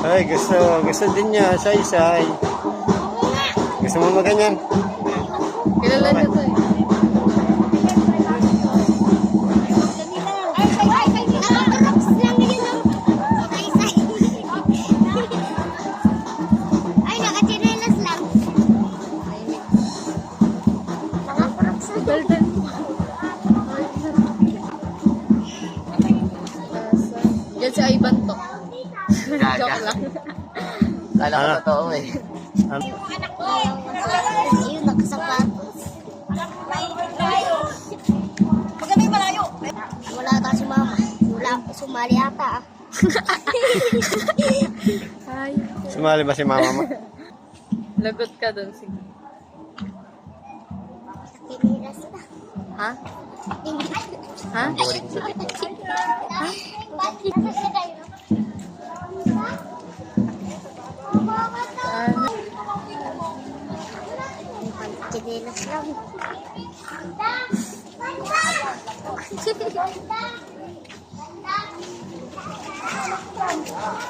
Ay, gusto din niya. Say. Gusto mo maganyan? Kilala niya to eh. Diyan si Ivan to. Joke lang. Kala ko totoo eh. Ayun, nakasapatos. Magaling malayo. Wala ata si mama. Wala, sumali ata. Ay. Sumali ba si mama mo? Lagot ka doon. Sige. Pinilas na. Ha? Ha? Boring sa likod. Ha? Nasa siya tayo. Pinilas lang.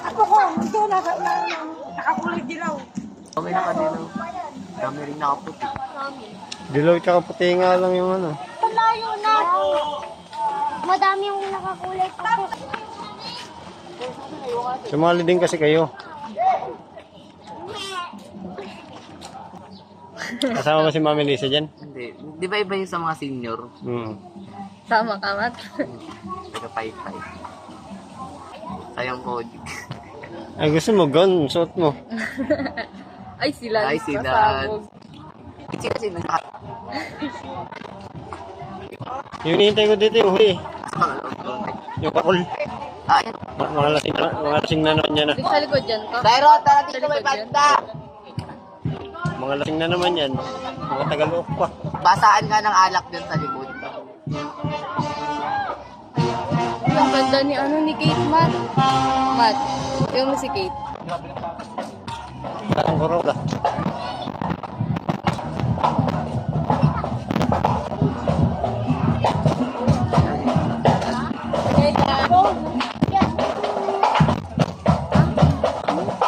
Ako ko, ito nakakulay dilaw. Kami nakadilaw. Kami rin nakaputi. Dilaw tsaka puti nga lang yung ano. Palayo na. Madami yung nakakulay pa po. Sumali din kasi kayo. Kasama ba si Mami Lisa dyan? Hindi. Di ba iba yung sa mga senior? Tama ka, Mat. Taga-pay-pay. Sayang ko. Ay, gusto mo, gun, suot mo. Ay, sila. Ay, sila. Pasabog. Sino? Yung hinihintay ko dito yung huli. Yung pakul. Ayun. Mga lasing na naman yan. Di sa likod dyan ka. Dairo, tara dito may banda. Mga lasing na naman yan. Mga tagalok pa. Basaan nga ng alak dyan sa likod. Ang ganda ni ni Kate, Mat. Mat, yung si Kate. Ang Corolla.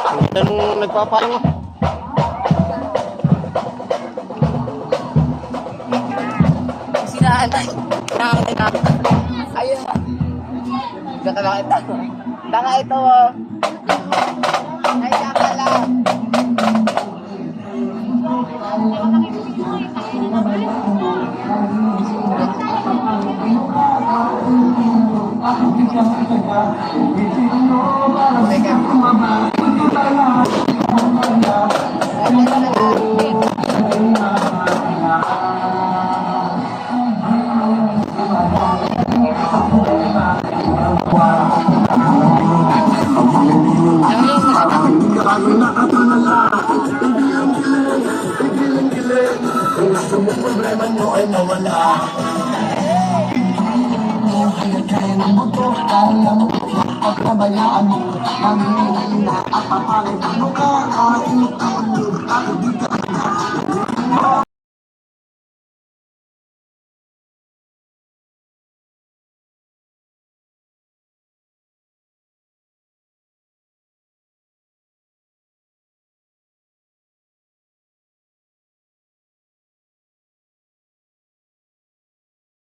Ang ganda nung nagpapalo. Sinaantay. Ayun. Ganda ito. Taka ito oh. Ay, saka lang. Problema mo ay mawala. Kaya ng buto, kaya mo pagkabayaan mo. Mamimili na at papalit mo ka. Kahit